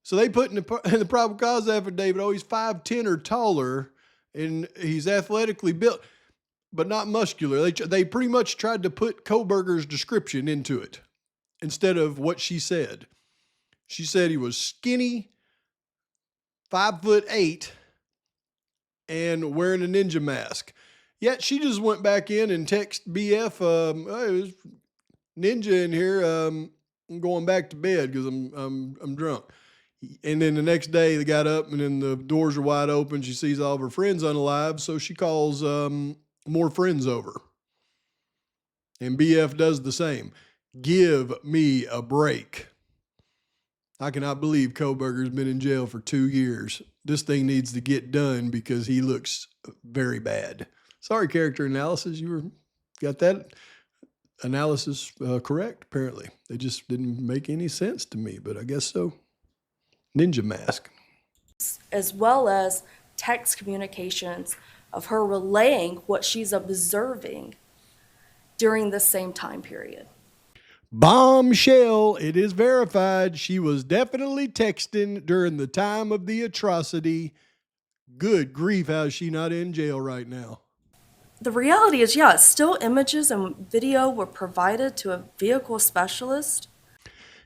S3: So they put in the probable cause affidavit, he's 5'10" or taller, and he's athletically built, but not muscular. They pretty much tried to put Kohberger's description into it instead of what she said. She said he was skinny, 5'8", and wearing a ninja mask. Yet she just went back in and texted BF, there's ninja in here. I'm going back to bed because I'm drunk. And then the next day they got up and then the doors are wide open. She sees all of her friends unalive, so she calls more friends over. And BF does the same. Give me a break. I cannot believe Kohberger's been in jail for 2 years. This thing needs to get done because he looks very bad. Sorry, Character Analysis. You got that analysis correct, apparently. They just didn't make any sense to me, but I guess so. Ninja mask.
S7: As well as text communications of her relaying what she's observing during the same time period.
S3: Bombshell, it is verified. She was definitely texting during the time of the atrocity. Good grief, how is she not in jail right now?
S7: The reality is, still images and video were provided to a vehicle specialist.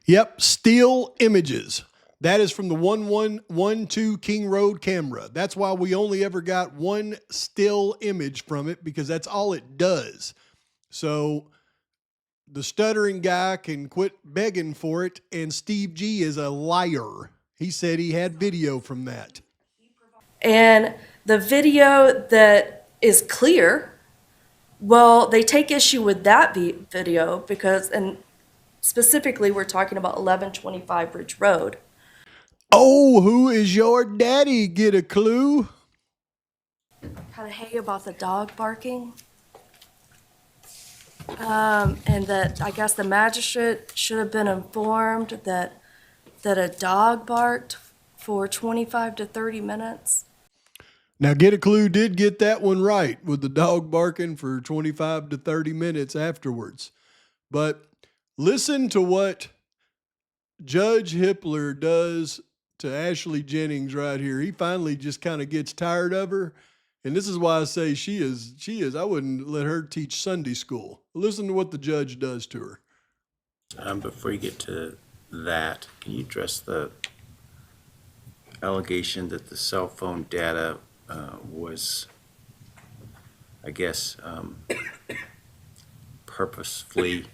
S3: Yep, still images. That is from the 1112 King Road camera. That's why we only ever got one still image from it, because that's all it does. So the stuttering guy can quit begging for it, and Steve G is a liar. He said he had video from that.
S7: And the video that is clear, well, they take issue with that video because, and specifically we're talking about 1125 Ridge Road.
S3: Oh, who is your daddy? Get a clue?
S7: Kind of hey about the dog barking. And that I guess the magistrate should have been informed that a dog barked for 25 to 30 minutes.
S3: Now, Get a Clue did get that one right with the dog barking for 25 to 30 minutes afterwards. But listen to what Judge Hippler does to Ashley Jennings right here. He finally just kind of gets tired of her. And this is why I say she is, I wouldn't let her teach Sunday school. Listen to what the judge does to her.
S5: Before you get to that, can you address the allegation that the cell phone data was, I guess, purposefully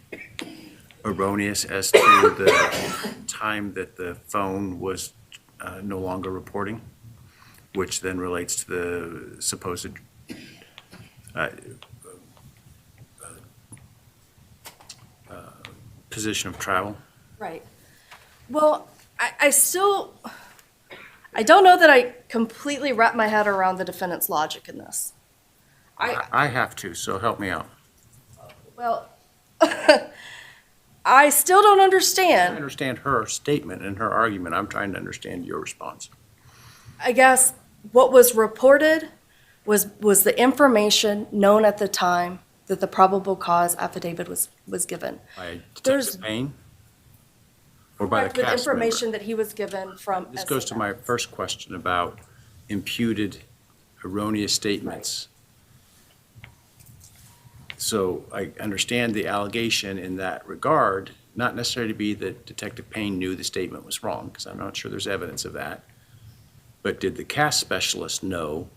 S5: erroneous as to the time that the phone was no longer reporting? which then relates to the supposed position of travel.
S7: Right. Well, I don't know that I completely wrap my head around the defendant's logic in this.
S5: I have to, so help me out.
S7: Well, I still don't
S5: I
S7: understand.
S5: understand her statement and her argument. I'm trying to understand your response.
S7: I guess what was reported was the information known at the time that the probable cause affidavit was given.
S5: By
S7: There's-
S5: Detective Payne? Or by the
S7: Correct, with
S5: cast member?
S7: information that he was given from.
S5: This goes to my first question about imputed erroneous statements. So I understand the allegation in that regard, not necessarily to be that Detective Payne knew the statement was wrong, because I'm not sure there's evidence of that. But did the cast specialist know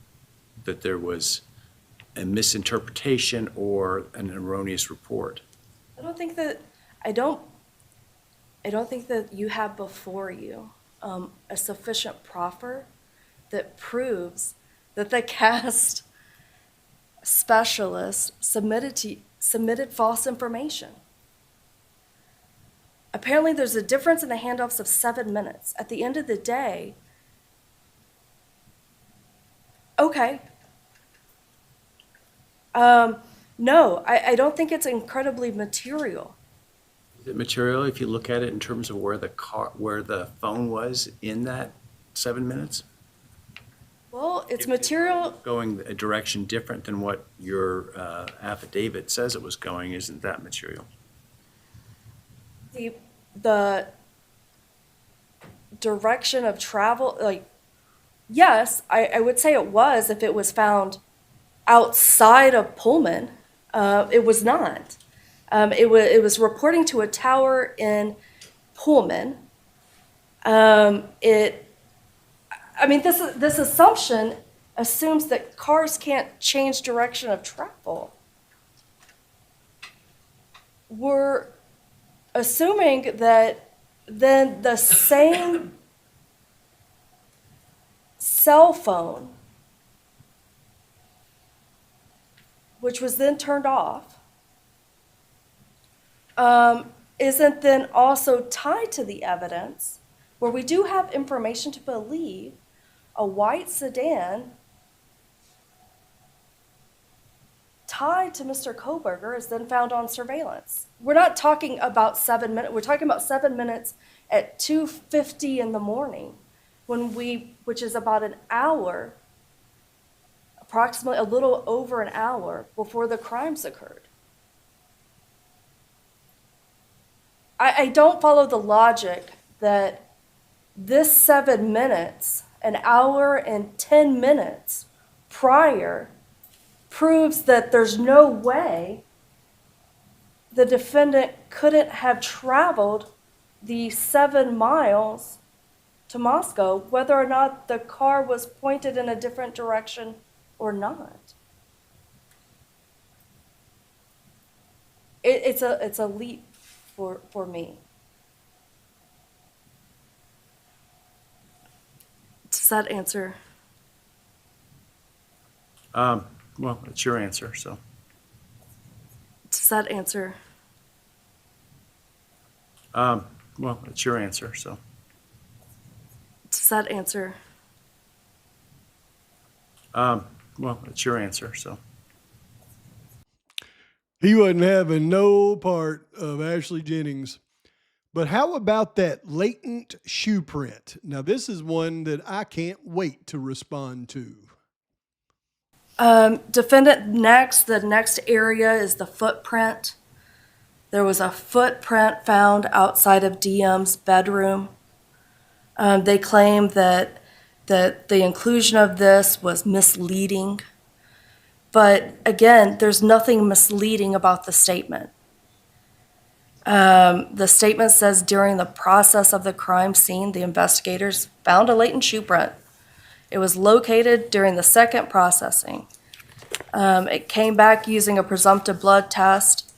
S5: that there was a misinterpretation or an erroneous report?
S7: I don't think that you have before you a sufficient proffer that proves that the cast specialist submitted false information. Apparently, there's a difference in the handoffs of 7 minutes. At the end of the day, okay. No, I don't think it's incredibly material.
S5: Is it material if you look at it in terms of where the phone was in that 7 minutes?
S7: Well, it's material.
S5: Going a direction different than what your affidavit says it was going, isn't that material?
S7: The direction of travel, like, yes, I would say it was if it was found outside of Pullman. It was not. It was reporting to a tower in Pullman. This assumption assumes that cars can't change direction of travel. We're assuming that then the same cell phone, which was then turned off, isn't then also tied to the evidence where we do have information to believe a white sedan tied to Mr. Kohberger is then found on surveillance. We're not talking about 7 minutes. We're talking about 7 minutes at 2:50 in the morning, which is about an hour, approximately a little over an hour before the crimes occurred. I don't follow the logic that this 7 minutes, an hour and 10 minutes prior, proves that there's no way the defendant couldn't have traveled the 7 miles to Moscow, whether or not the car was pointed in a different direction or not. It's a leap for me. Does that answer?
S5: Well, it's your answer, so.
S7: Does that answer?
S5: Well, it's your answer, so.
S7: Does that answer?
S5: Well, it's your answer, so.
S3: He wasn't having no part of Ashley Jennings. But how about that latent shoe print? Now, this is one that I can't wait to respond to.
S7: Defendant the next area is the footprint. There was a footprint found outside of DM's bedroom. They claim that the inclusion of this was misleading. But again, there's nothing misleading about the statement. The statement says during the process of the crime scene, the investigators found a latent shoe print. It was located during the second processing. It came back using a presumptive blood test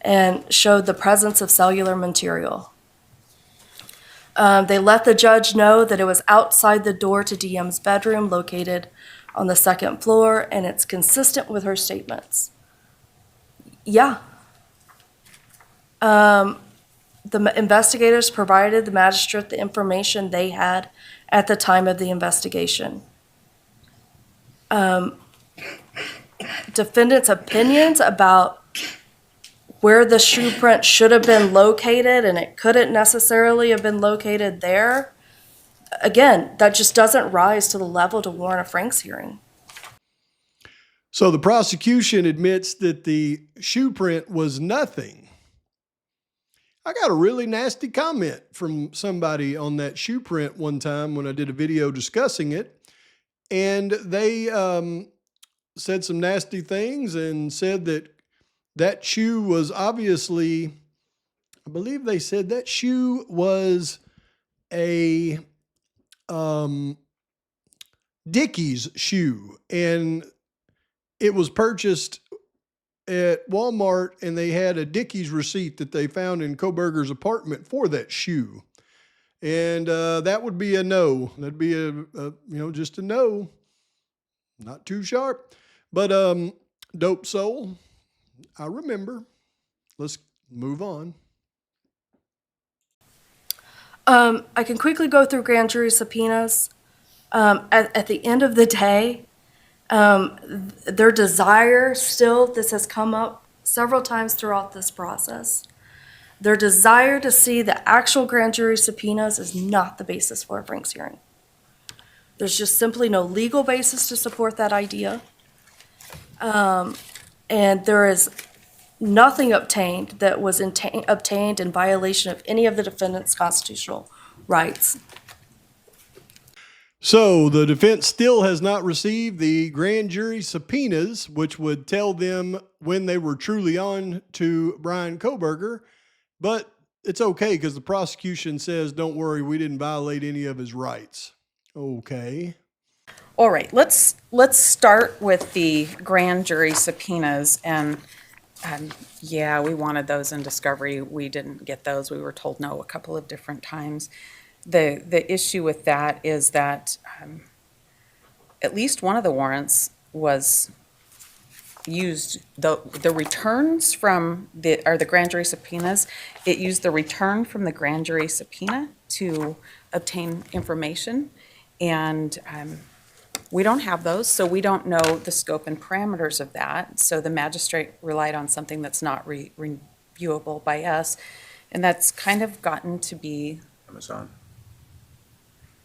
S7: and showed the presence of cellular material. They let the judge know that it was outside the door to DM's bedroom located on the second floor, and it's consistent with her statements. Yeah. The investigators provided the magistrate the information they had at the time of the investigation. Defendants' opinions about where the shoe print should have been located and it couldn't necessarily have been located there, again, that just doesn't rise to the level to warrant a Franks hearing.
S3: So the prosecution admits that the shoe print was nothing. I got a really nasty comment from somebody on that shoe print one time when I did a video discussing it. And they said some nasty things and said that that shoe was obviously, I believe they said that shoe was a Dickies shoe. And it was purchased at Walmart, and they had a Dickies receipt that they found in Kohberger's apartment for that shoe. And that would be a no. That'd be just a no. Not too sharp. But Dope Soul, I remember. Let's move on.
S7: I can quickly go through grand jury subpoenas. At the end of the day, their desire still, this has come up several times throughout this process, their desire to see the actual grand jury subpoenas is not the basis for a Franks hearing. There's just simply no legal basis to support that idea. And there is nothing obtained that was obtained in violation of any of the defendant's constitutional rights.
S3: So the defense still has not received the grand jury subpoenas, which would tell them when they were truly on to Bryan Kohberger. But it's okay because the prosecution says, don't worry, we didn't violate any of his rights. Okay.
S4: All right, let's start with the grand jury subpoenas. And yeah, we wanted those in discovery. We didn't get those. We were told no a couple of different times. The issue with that is that at least one of the warrants was used, the returns from the grand jury subpoenas, it used the return from the grand jury subpoena to obtain information. And we don't have those, so we don't know the scope and parameters of that. So the magistrate relied on something that's not reviewable by us. And that's kind of gotten to be...
S5: Amazon.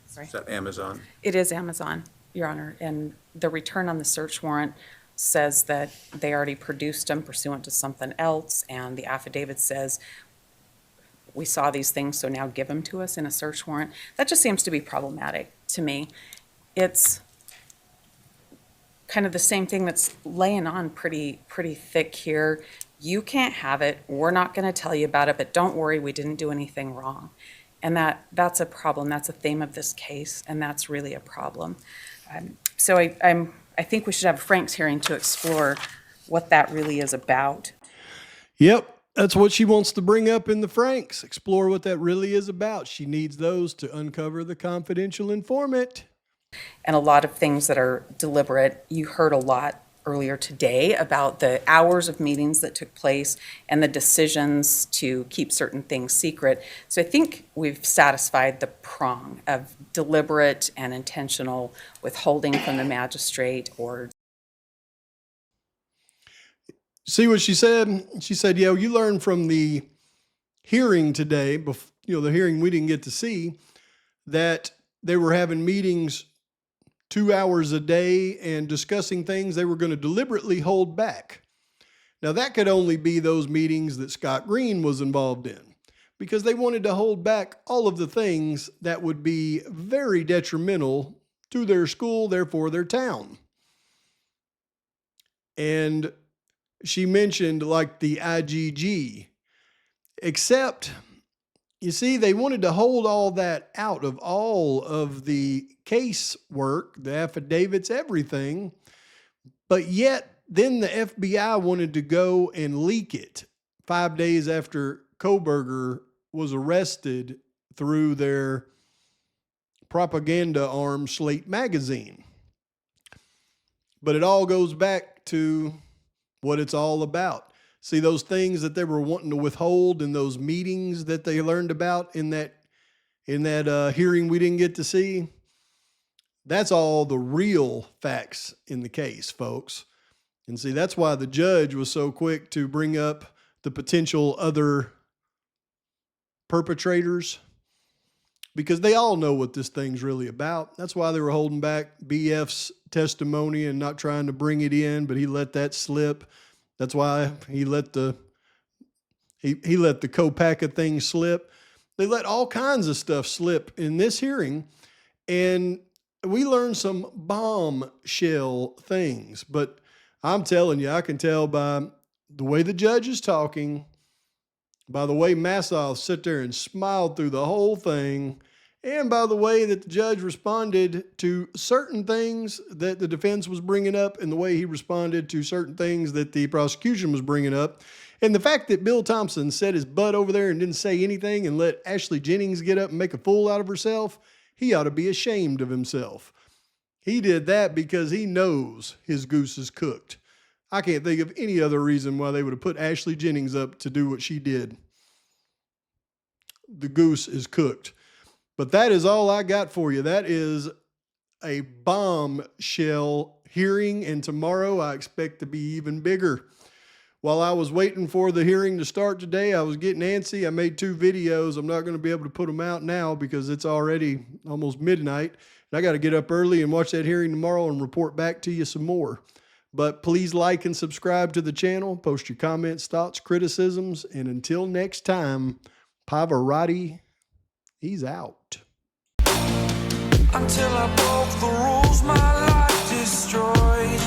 S4: Sorry?
S5: Is that Amazon?
S4: It is Amazon, Your Honor. And the return on the search warrant says that they already produced them pursuant to something else. And the affidavit says, we saw these things, so now give them to us in a search warrant. That just seems to be problematic to me. It's kind of the same thing that's laying on pretty thick here. You can't have it. We're not going to tell you about it, but don't worry, we didn't do anything wrong. And that's a problem. That's a theme of this case, and that's really a problem. So I think we should have a Franks hearing to explore what that really is about.
S3: Yep, that's what she wants to bring up in the Franks. Explore what that really is about. She needs those to uncover the confidential informant.
S4: And a lot of things that are deliberate. You heard a lot earlier today about the hours of meetings that took place and the decisions to keep certain things secret. So I think we've satisfied the prong of deliberate and intentional withholding from the magistrate or...
S3: See what she said? She said, yeah, you learned from the hearing today, the hearing we didn't get to see, that they were having meetings 2 hours a day and discussing things they were going to deliberately hold back. Now, that could only be those meetings that Scott Green was involved in, because they wanted to hold back all of the things that would be very detrimental to their school, therefore their town. And she mentioned like the IGG, except, you see, they wanted to hold all that out of all of the case work, the affidavits, everything, but yet then the FBI wanted to go and leak it 5 days after Kohberger was arrested through their propaganda arm, Slate Magazine. But it all goes back to what it's all about. See, those things that they were wanting to withhold in those meetings that they learned about in that hearing we didn't get to see, that's all the real facts in the case, folks. And see, that's why the judge was so quick to bring up the potential other perpetrators, because they all know what this thing's really about. That's why they were holding back BF's testimony and not trying to bring it in, but he let that slip. That's why he let the Kohbeger thing slip. They let all kinds of stuff slip in this hearing, and we learned some bombshell things. But I'm telling you, I can tell by the way the judge is talking, by the way Massow sat there and smiled through the whole thing, and by the way that the judge responded to certain things that the defense was bringing up, and the way he responded to certain things that the prosecution was bringing up, and the fact that Bill Thompson set his butt over there and didn't say anything and let Ashley Jennings get up and make a fool out of herself, he ought to be ashamed of himself. He did that because he knows his goose is cooked. I can't think of any other reason why they would have put Ashley Jennings up to do what she did. The goose is cooked. But that is all I got for you. That is a bombshell hearing, and tomorrow I expect to be even bigger. While I was waiting for the hearing to start today, I was getting antsy. I made 2 videos. I'm not going to be able to put them out now because it's already almost midnight. And I got to get up early and watch that hearing tomorrow and report back to you some more. But please like and subscribe to the channel. Post your comments, thoughts, criticisms. And until next time, Pavarotti, he's out.
S1: Until I broke the rules my life destroyed.